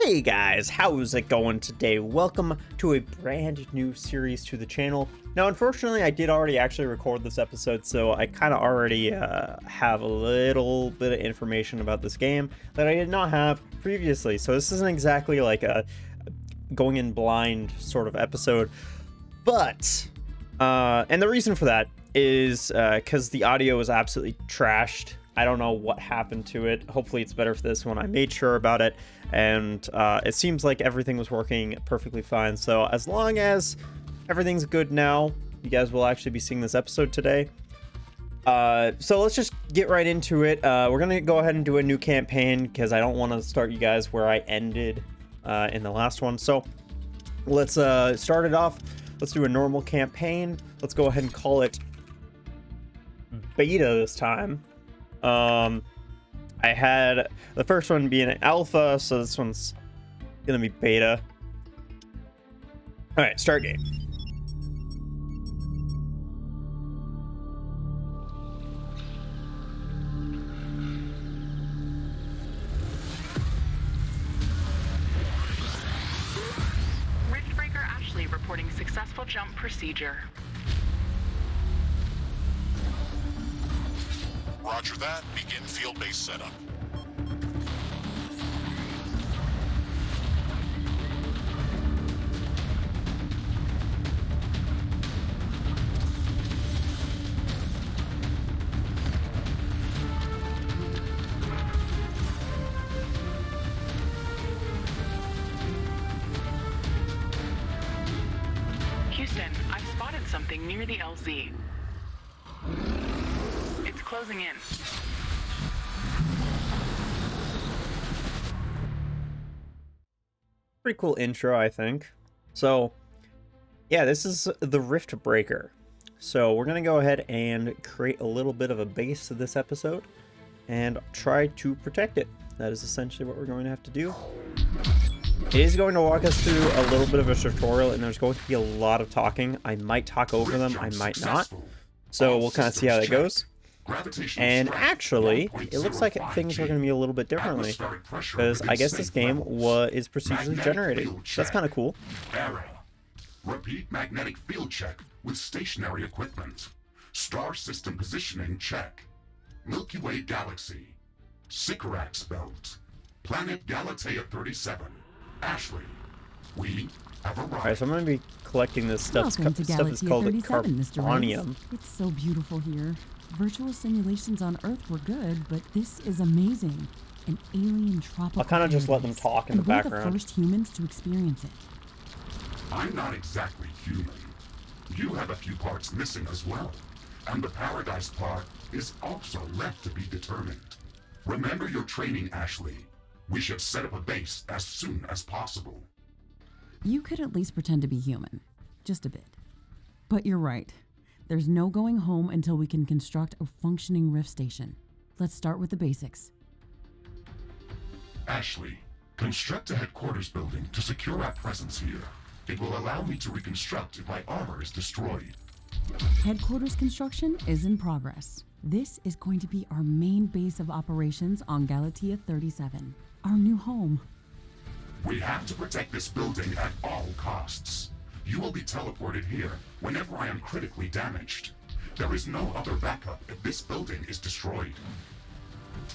Hey guys, how's it going today? Welcome to a brand new series to the channel. Now, unfortunately, I did already actually record this episode, so I kind of already have a little bit of information about this game that I did not have previously. So this isn't exactly like a going in blind sort of episode, but and the reason for that is because the audio is absolutely trashed. I don't know what happened to it. Hopefully it's better for this one. I made sure about it, and it seems like everything was working perfectly fine. So as long as everything's good now, you guys will actually be seeing this episode today. So let's just get right into it. We're gonna go ahead and do a new campaign because I don't want to start you guys where I ended in the last one. So let's start it off. Let's do a normal campaign. Let's go ahead and call it beta this time. I had the first one being an alpha, so this one's gonna be beta. All right, start game. Riftbreaker Ashley reporting successful jump procedure. Roger that. Begin field-based setup. Houston, I've spotted something near the LZ. It's closing in. Pretty cool intro, I think. So yeah, this is the Riftbreaker. So we're gonna go ahead and create a little bit of a base to this episode and try to protect it. That is essentially what we're going to have to do. It is going to walk us through a little bit of a tutorial, and there's going to be a lot of talking. I might talk over them, I might not. So we'll kind of see how that goes. And actually, it looks like things are going to be a little bit differently, because I guess this game is procedurally generated. So that's kind of cool. Repeat magnetic field check with stationary equipment. Star system positioning check. Milky Way galaxy. Sycorax belt. Planet Galatea 37. Ashley, we have arrived. Alright, so I'm going to be collecting this stuff. Stuff is called Carbonium. It's so beautiful here. Virtual simulations on Earth were good, but this is amazing. An alien tropical I'll kind of just let them talk in the background. We're the first humans to experience it. I'm not exactly human. You have a few parts missing as well. And the Paradise part is also left to be determined. Remember your training, Ashley. We should set up a base as soon as possible. You could at least pretend to be human. Just a bit. But you're right. There's no going home until we can construct a functioning rift station. Let's start with the basics. Ashley, construct a headquarters building to secure our presence here. It will allow me to reconstruct if my armor is destroyed. Headquarters construction is in progress. This is going to be our main base of operations on Galatea 37, our new home. We have to protect this building at all costs. You will be teleported here whenever I am critically damaged. There is no other backup if this building is destroyed.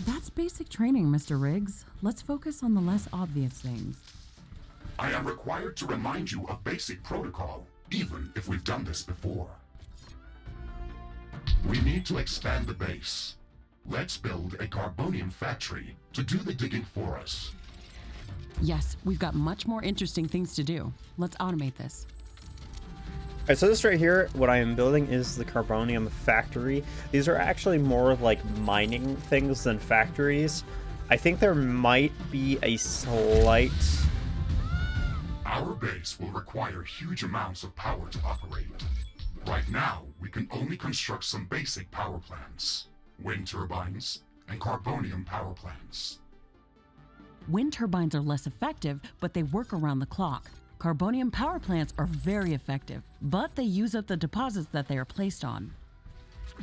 That's basic training, Mr. Riggs. Let's focus on the less obvious things. I am required to remind you of basic protocol, even if we've done this before. We need to expand the base. Let's build a Carbonium Factory to do the digging for us. Yes, we've got much more interesting things to do. Let's automate this. Alright, so this right here, what I am building is the Carbonium Factory. These are actually more of like mining things than factories. I think there might be a slight... Our base will require huge amounts of power to operate. Right now, we can only construct some basic power plants. Wind turbines and Carbonium power plants. Wind turbines are less effective, but they work around the clock. Carbonium power plants are very effective, but they use up the deposits that they are placed on.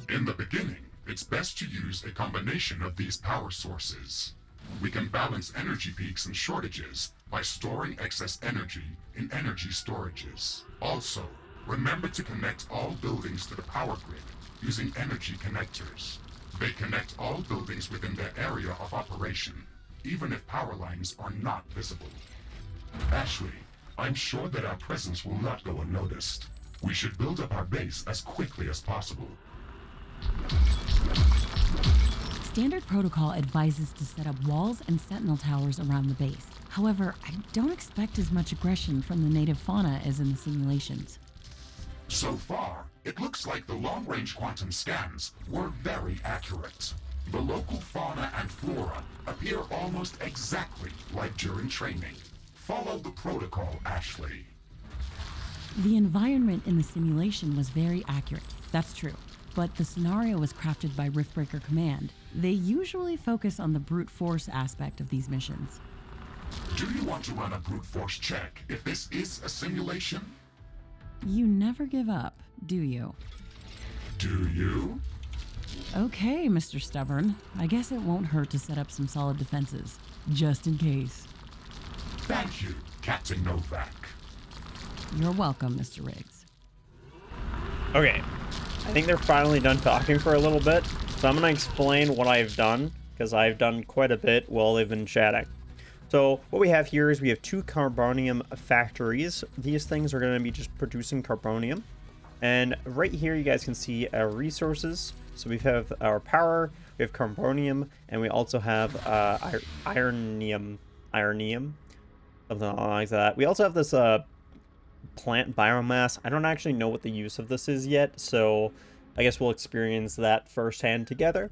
In the beginning, it's best to use a combination of these power sources. We can balance energy peaks and shortages by storing excess energy in energy storages. Also, remember to connect all buildings to the power grid using energy connectors. They connect all buildings within their area of operation, even if power lines are not visible. Ashley, I'm sure that our presence will not go unnoticed. We should build up our base as quickly as possible. Standard protocol advises to set up walls and Sentinel Towers around the base. However, I don't expect as much aggression from the native fauna as in the simulations. So far, it looks like the long-range quantum scans were very accurate. The local fauna and flora appear almost exactly like during training. Follow the protocol, Ashley. The environment in the simulation was very accurate, that's true. But the scenario was crafted by Riftbreaker Command. They usually focus on the brute force aspect of these missions. Do you want to run a brute force check if this is a simulation? You never give up, do you? Do you? Okay, Mr. Stubborn. I guess it won't hurt to set up some solid defenses, just in case. Thank you, Captain Novak. You're welcome, Mr. Riggs. Okay, I think they're finally done talking for a little bit, so I'm going to explain what I've done, because I've done quite a bit while they've been chatting. So what we have here is we have 2 Carbonium Factories. These things are going to be just producing carbonium. And right here you guys can see our resources. So we have our power, we have carbonium, and we also have ironium, something like that. We also have this plant biomass. I don't actually know what the use of this is yet, so I guess we'll experience that firsthand together.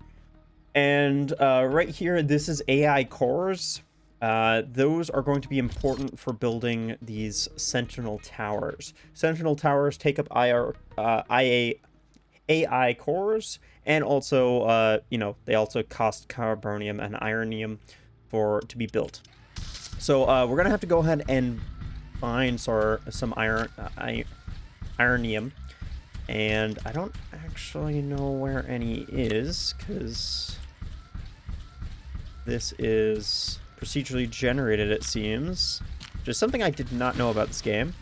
And right here, this is AI cores. Those are going to be important for building these Sentinel Towers. Sentinel Towers take up AI cores, and also, you know, they also cost carbonium and ironium to be built. So we're gonna have to go ahead and find some ironium, and I don't actually know where any is, because this is procedurally generated, it seems, which is something I did not know about this game.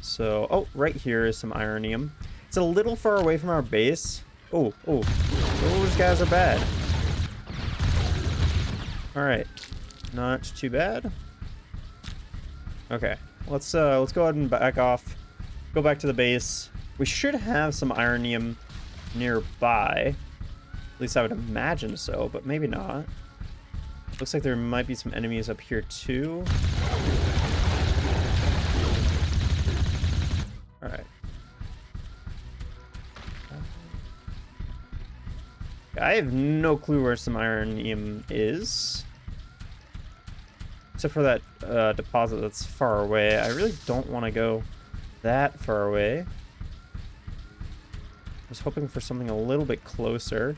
So, oh, right here is some ironium. It's a little far away from our base. Oh, those guys are bad. All right, not too bad. Okay, let's go ahead and back off. Go back to the base. We should have some ironium nearby. At least I would imagine so, but maybe not. Looks like there might be some enemies up here too. All right. I have no clue where some ironium is. Except for that deposit that's far away. I really don't want to go that far away. I was hoping for something a little bit closer.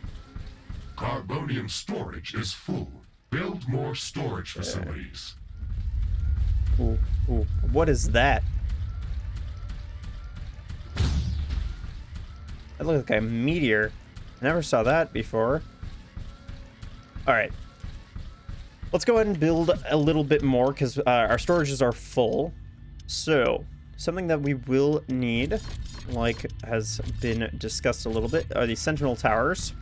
Carbonium storage is full. Build more storage facilities. Ooh, what is that? That looks like a meteor. I never saw that before. Alright. Let's go ahead and build a little bit more, because our storages are full. So, something that we will need, like has been discussed a little bit, are these Sentinel Towers.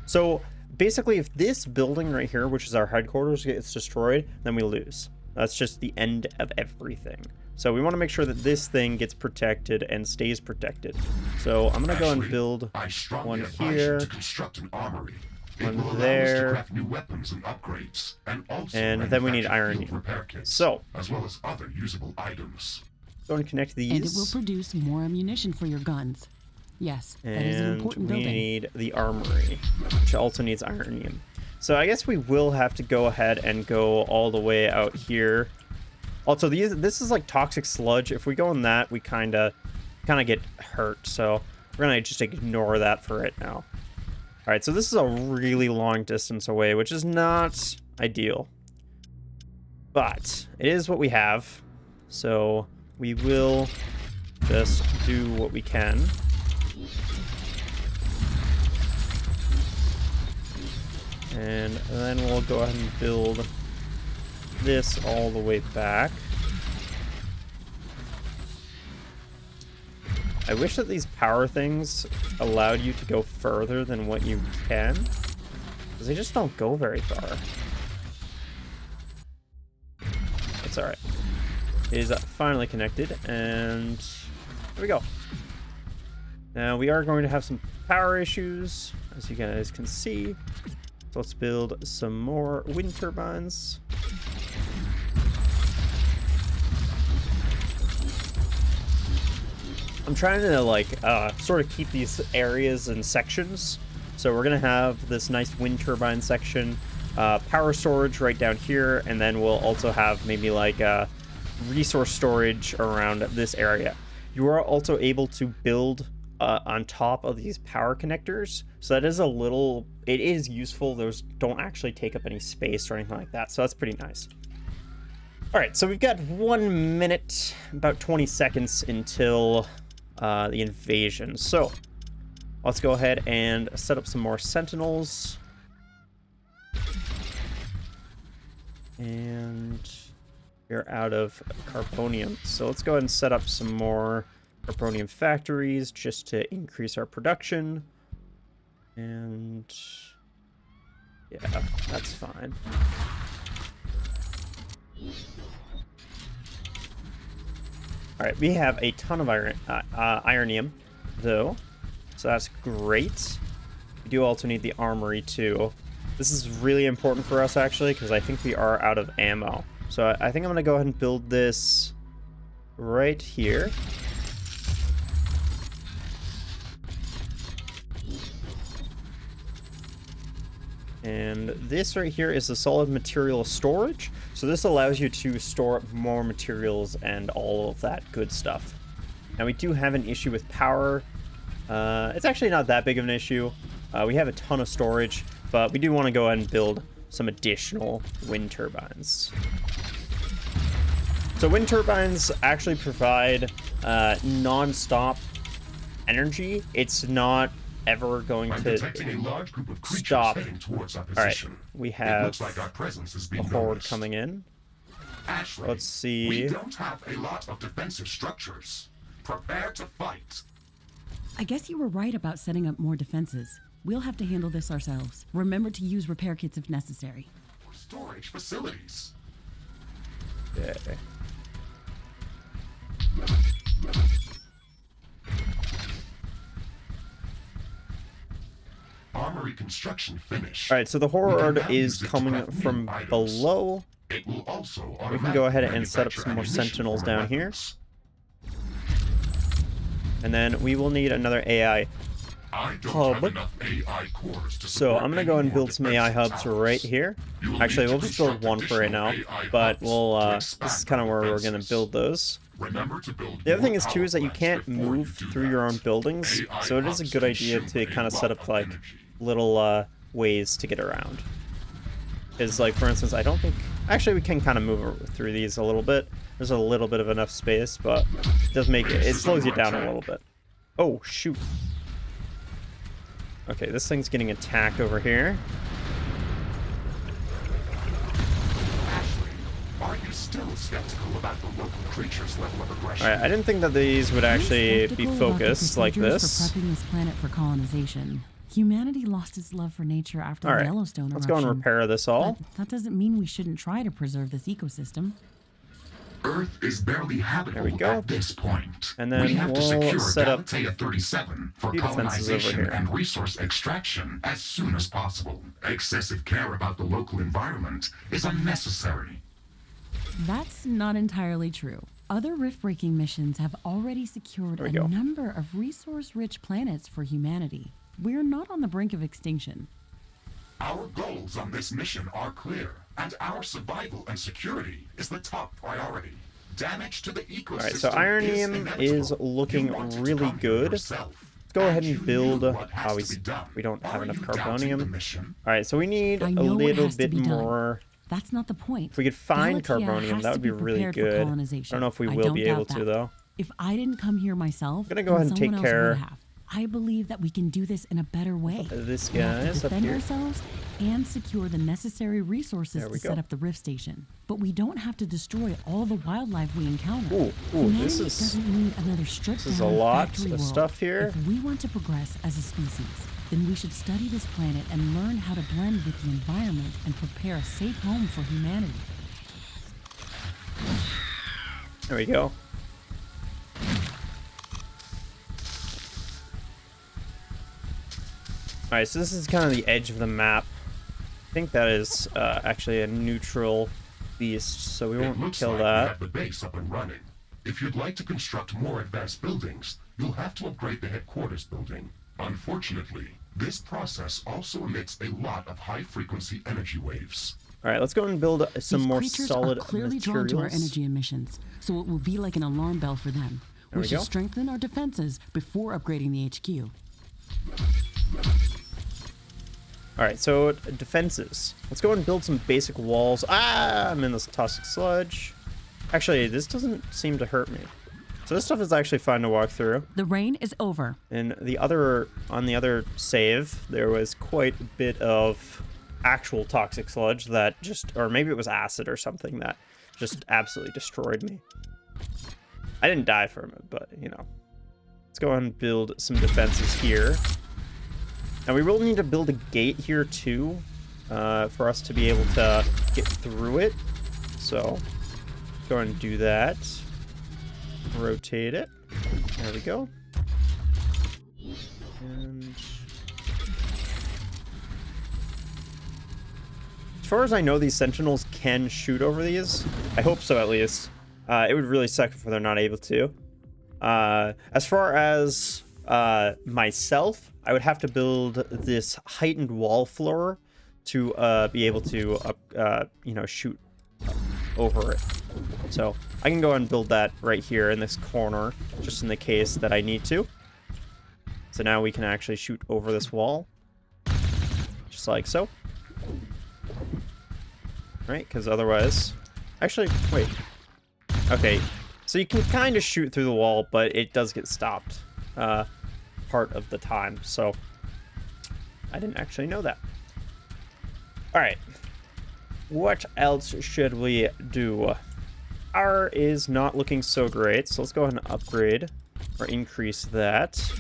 So, basically, if this building right here, which is our headquarters, gets destroyed, then we lose. That's just the end of everything. So we want to make sure that this thing gets protected and stays protected. So I'm going to go and build one here, to construct an armory. one there, Craft new weapons and upgrades, and also and then we need manufacture field ironium. repair kits, So, as well as other usable items. go and connect these. And it will produce more ammunition for your guns. Yes, that is an And important we building. need the armory, which also needs ironium. So I guess we will have to go ahead and go all the way out here. Also, this is like toxic sludge. If we go in that, we kind of get hurt. So we're gonna just ignore that for right now. All right, so this is a really long distance away, which is not ideal, but it is what we have. So we will just do what we can. And then we'll go ahead and build this all the way back. I wish that these power things allowed you to go further than what you can, because they just don't go very far. That's alright. It is finally connected, and there we go. Now we are going to have some power issues, as you guys can see. So let's build some more wind turbines. I'm trying to like sort of keep these areas in sections. So we're gonna have this nice wind turbine section, power storage right down here, and then we'll also have maybe like resource storage around this area. You are also able to build on top of these power connectors, so that is it is useful. Those don't actually take up any space or anything like that, so that's pretty nice. All right, so we've got 1 minute, about 20 seconds until the invasion. So let's go ahead and set up some more sentinels. And we're out of carbonium. So let's go ahead and set up some more Carbonium Factories just to increase our production. And yeah, that's fine. All right, we have a ton of ironium, though, so that's great. We do also need the armory, too. This is really important for us, actually, because I think we are out of ammo. So I think I'm going to go ahead and build this right here. And this right here is the solid material storage. So this allows you to store more materials and all of that good stuff. Now we do have an issue with power. It's actually not that big of an issue. We have a ton of storage, but we do want to go ahead and build some additional wind turbines. So wind turbines actually provide non-stop energy. It's not ever going to stop. All right, we have a horde coming in. Ashley, let's see. We don't have a lot of defensive structures. Prepare to fight. I guess you were right about setting up more defenses. We'll have to handle this ourselves. Remember to use repair kits if necessary. For storage facilities. Okay. Armory construction finished. All right, so the horde is coming from below. It will also We can go ahead and set up some more sentinels down here. And then we will need another AI hub. So I'm gonna go and build some AI hubs right here. Actually, we'll just build one for right now, but we'll this is kind of where we're gonna build those. The other thing is too is that you can't move through your own buildings, so it is a good idea to kind of set up like little ways to get around. Is like, for instance, I don't think actually we can kind of move through these a little bit. There's a little bit of enough space, but it does make it slows you down a little bit. Oh shoot. Okay, this thing's getting attacked over here. Are you still skeptical about the local creature's level of aggression? Alright, I didn't think that these would actually be focused like this. For prepping this planet for colonization. Humanity lost its love for nature after the Yellowstone let's eruption. go and repair this all. But that doesn't mean we shouldn't try to preserve this ecosystem. Earth is barely habitable at this point. And then we have to we'll secure set up Galatea 37 for defenses over colonization here. and resource extraction as soon as possible. Excessive care about the local environment is unnecessary. That's not entirely true. Other rift-breaking missions have already secured a number of resource-rich planets for humanity. We're not on the brink of extinction. Our goals on this mission are clear, and our survival and security is the top priority. Damage to the ecosystem. Alright, so ironium is looking really good. Let's go ahead and build. We don't have enough carbonium. Alright, so we need a little bit more. That's not the point. If we could find Galatea carbonium, that would be really prepared for good. I don't know if we will be able to, though. If I didn't come here myself, I'm gonna go ahead and take care I believe that we can do this in a better way. This We have to guy's up defend here. ourselves and secure the necessary resources There we to go. set up the rift station. But we don't have to destroy all the wildlife we encounter. Ooh, Humanity this is doesn't need another stripped is a down lot factory of world. stuff here. If we want to progress as a species, then we should study this planet and learn how to blend with the environment and prepare a safe home for humanity. There we go. Alright, so this is kind of the edge of the map. I think that is actually a neutral beast, so we It won't looks kill like we that. have the base up and running. If you'd like to construct more advanced buildings, you'll have to upgrade the headquarters building. Unfortunately, this process also emits a lot of high-frequency energy waves. Alright, let's go and build some These more creatures solid are clearly drawn to our materials. energy emissions, so it will be like an alarm bell for them. There We we should go. strengthen our defenses before upgrading the HQ. Alright, so defenses. Let's go and build some basic walls. Ah, I'm in this toxic sludge. Actually, this doesn't seem to hurt me. So this stuff is actually fun to walk through. The rain is over. And on the other save, there was quite a bit of actual toxic sludge that just, or maybe it was acid or something that just absolutely destroyed me. I didn't die from it, but you know. Let's go and build some defenses here. And we will need to build a gate here too, for us to be able to get through it. So, go and do that. Rotate it. There we go. And as far as I know, these sentinels can shoot over these. I hope so, at least. It would really suck if they're not able to. As far as myself, I would have to build this heightened wall floor to be able to, you know, shoot over it. So I can go and build that right here in this corner, just in the case that I need to. So now we can actually shoot over this wall, just like so. Right, because otherwise... Actually, wait. Okay, so you can kind of shoot through the wall, but it does get stopped part of the time, so I didn't actually know that. Alright, what else should we do? R is not looking so great, so let's go ahead and upgrade or increase that.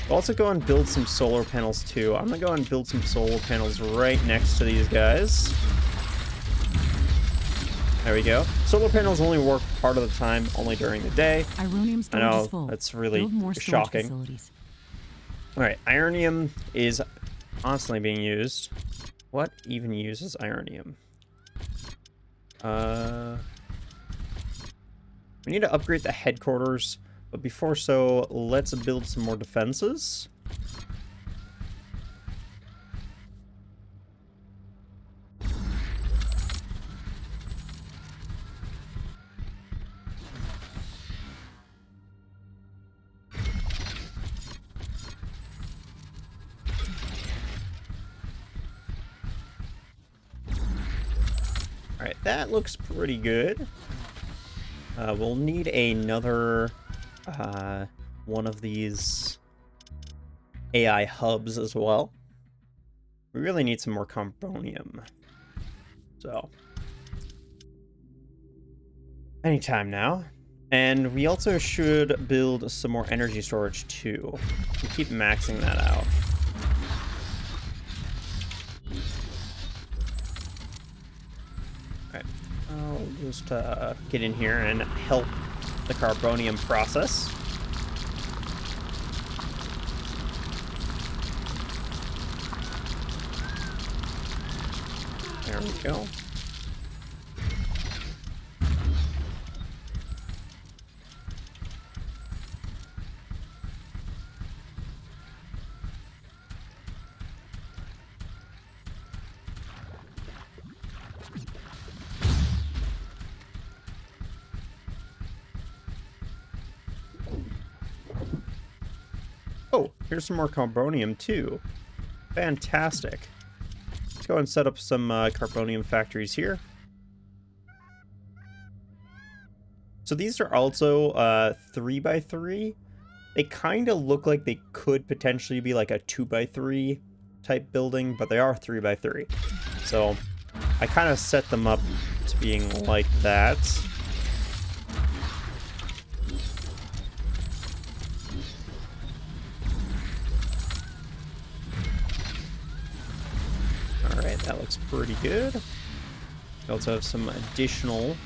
We'll also go and build some solar panels too. I'm gonna go and build some solar panels right next to these guys. There we go. Solar panels only work part of the time, only during the day. Ironium I storage know, is full. that's really Build more storage shocking. facilities. Alright, ironium is constantly being used. What even uses ironium? We need to upgrade the headquarters, but before so, let's build some more defenses. Alright, that looks pretty good. We'll need another one of these AI hubs as well. We really need some more carbonium. So, anytime now. And we also should build some more energy storage too. We keep maxing that out. Alright, I'll just get in here and help the carbonium process. There we go. Oh, here's some more carbonium too. Fantastic. Let's go and set up some carbonium factories here. So these are also 3x3. They kind of look like they could potentially be like a 2x3 type building, but they are 3x3. So I kind of set them up to being like that. Alright, that looks pretty good. We also have some additional...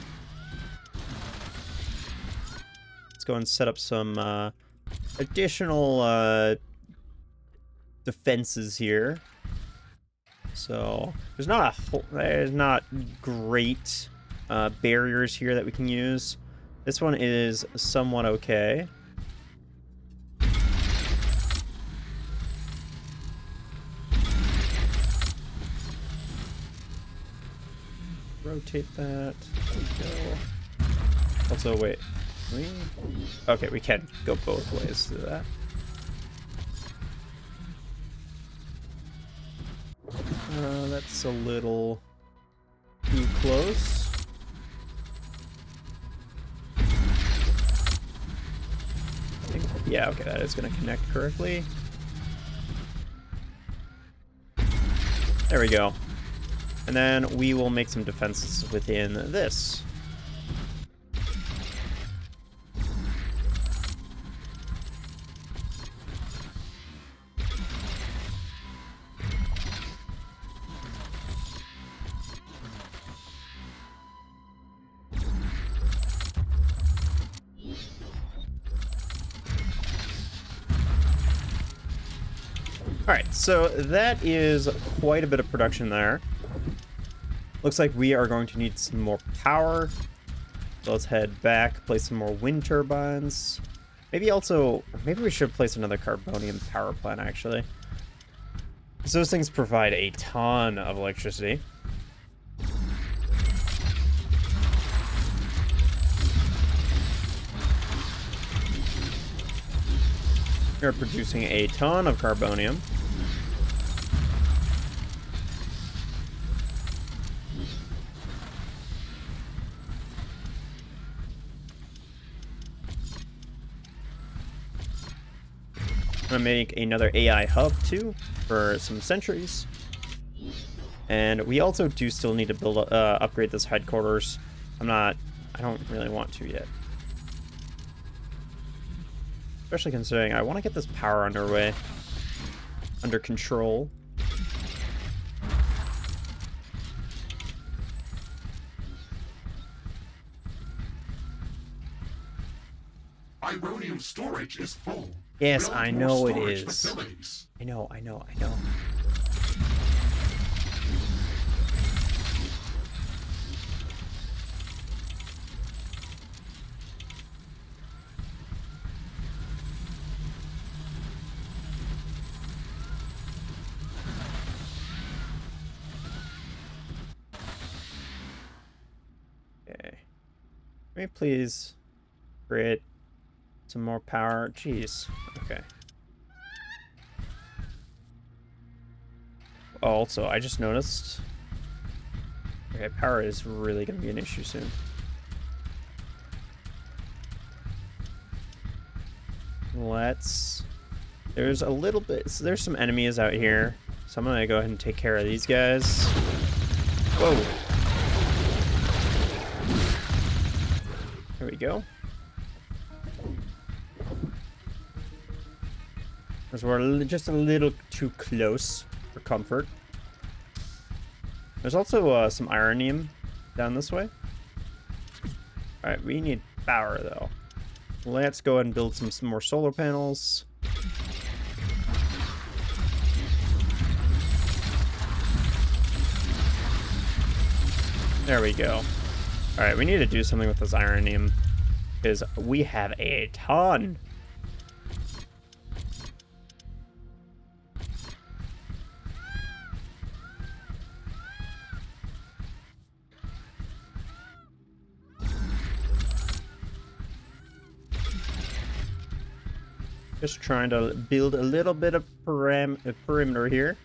Let's go and set up some additional defenses here. So there's not great barriers here that we can use. This one is somewhat okay. Rotate that. There we go. Also, wait. Okay, we can go both ways through that. That's a little too close. Yeah, okay, that is going to connect correctly. There we go. And then we will make some defenses within this. Alright, so that is quite a bit of production there. Looks like we are going to need some more power. So let's head back, place some more wind turbines. Maybe we should place another Carbonium power plant, actually. Because those things provide a ton of electricity. They're producing a ton of carbonium. I'm gonna make another AI hub too for some sentries. And we also do still need to build upgrade this headquarters. I don't really want to yet. Especially considering I want to get this power under control. Ironium storage is full. Yes, Build I more know it storage is. facilities. I know. Okay. Can we please create some more power? Jeez. Okay. Oh, also, I just noticed. Okay, power is really going to be an issue soon. There's a little bit. So there's some enemies out here. So I'm going to go ahead and take care of these guys. Whoa. There we go. Because we're just a little too close for comfort. There's also some ironium down this way. Alright, we need power though. Let's go ahead and build some more solar panels. There we go. Alright, we need to do something with this ironium, because we have a ton. Just trying to build a little bit of perimeter here.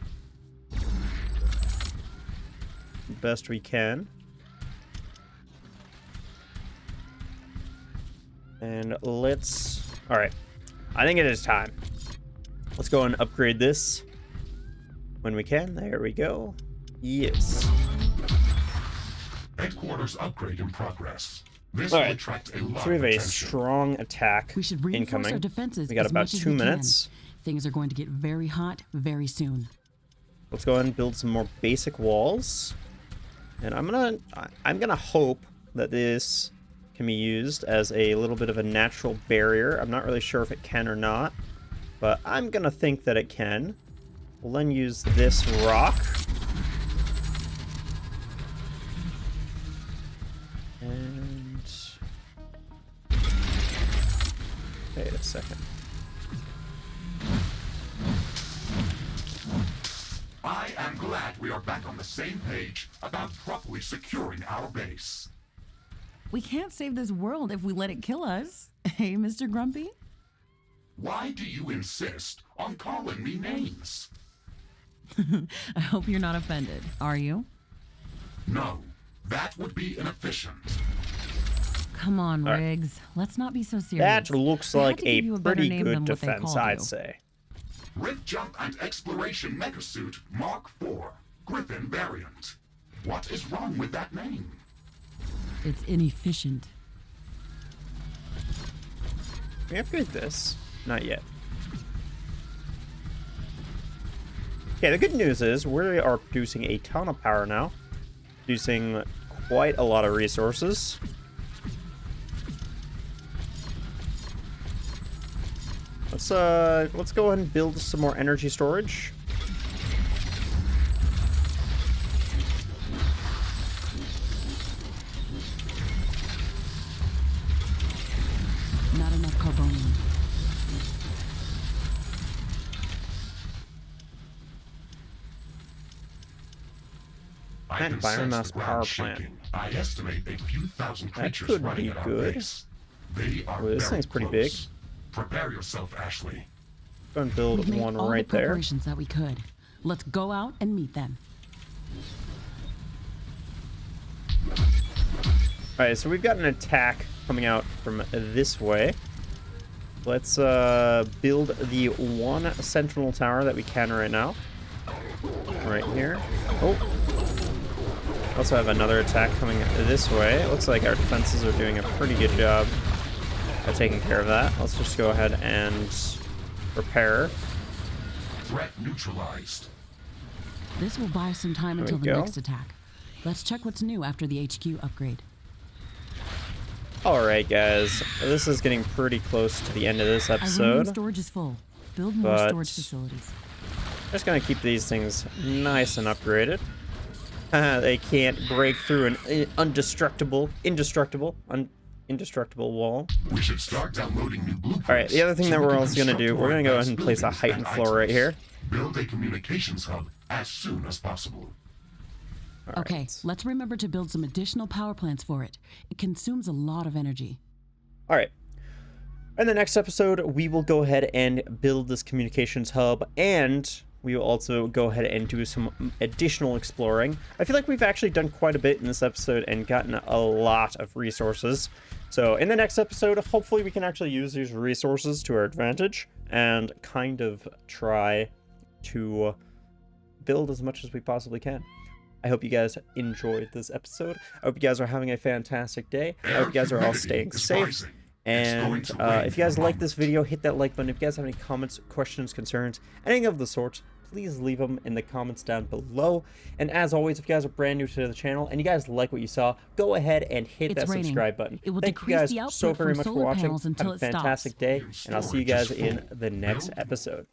Best we can. And let's... Alright. I think it is time. Let's go and upgrade this when we can. There we go. Yes. Headquarters upgrade in progress. This All will right. attract a lot So we have of a attention. strong attack We should reinforce incoming. our defenses. We got as about much as 2 we can. minutes. Things are going to get very hot very soon. Let's go ahead and build some more basic walls. And I'm gonna hope that this can be used as a little bit of a natural barrier. I'm not really sure if it can or not, but I'm gonna think that it can. We'll then use this rock. And wait a second. I am glad we are back on the same page about properly securing our base. We can't save this world if we let it kill us. Hey, Mr. Grumpy? Why do you insist on calling me names? I hope you're not offended. Are you? No, that would be inefficient. Come on, right. Riggs. Let's not be so serious. That looks I had like to give a you a better pretty name good than what they defense, called I'd you. say. Rift Jump and Exploration Megasuit Mark IV, Griffin variant. What is wrong with that name? It's inefficient. Can we upgrade this? Not yet. Okay, the good news is we are producing a ton of power now. Producing quite a lot of resources. Let's go ahead and build some more energy storage. Not enough carbonium. I That can sense biomass the ground power shaking. plant. I estimate a few thousand That creatures could running be at our good. base. They are Well, this very thing's pretty close. Prepare yourself, Ashley. Go and build We've made one all right the there. preparations that we could. Let's go out and meet them. Alright, so we've got an attack coming out from this way. Let's build the one Sentinel Tower that we can right now. Right here. Oh. Also have another attack coming this way. It looks like our defenses are doing a pretty good job at taking care of that. Let's just go ahead and repair. Threat neutralized. This will buy us some time There we until the go. next attack. Let's check what's new after the HQ upgrade. Alright, guys. This is getting pretty close to the end of this Our remaining episode. storage is full. Build more But- storage facilities. Just gonna keep these things nice and upgraded. They can't break through an indestructible wall. We should start downloading new blueprints. Alright, the other thing so that we we're can also gonna do, construct we're gonna go more ahead and place a advanced heightened buildings floor right and here. items. Build a communications hub as soon as possible. Okay, Alright. let's remember to build some additional power plants for it. It consumes a lot of energy. Alright. In the next episode, we will go ahead and build this communications hub, and we will also go ahead and do some additional exploring. I feel like we've actually done quite a bit in this episode and gotten a lot of resources. So in the next episode, hopefully we can actually use these resources to our advantage and kind of try to build as much as we possibly can. I hope you guys enjoyed this episode. I hope you guys are having a fantastic day. I hope you guys are all staying safe. And if you guys like this video, hit that like button. If you guys have any comments, questions, concerns, anything of the sort, please leave them in the comments down below. And as always, if you guys are brand new to the channel and you guys like what you saw, go ahead and hit It's that raining. subscribe button. It will Thank you decrease guys the output so very from much for solar watching. panels Have until a it stops. fantastic day, and I'll see you guys Storage is in full. the next Build episode.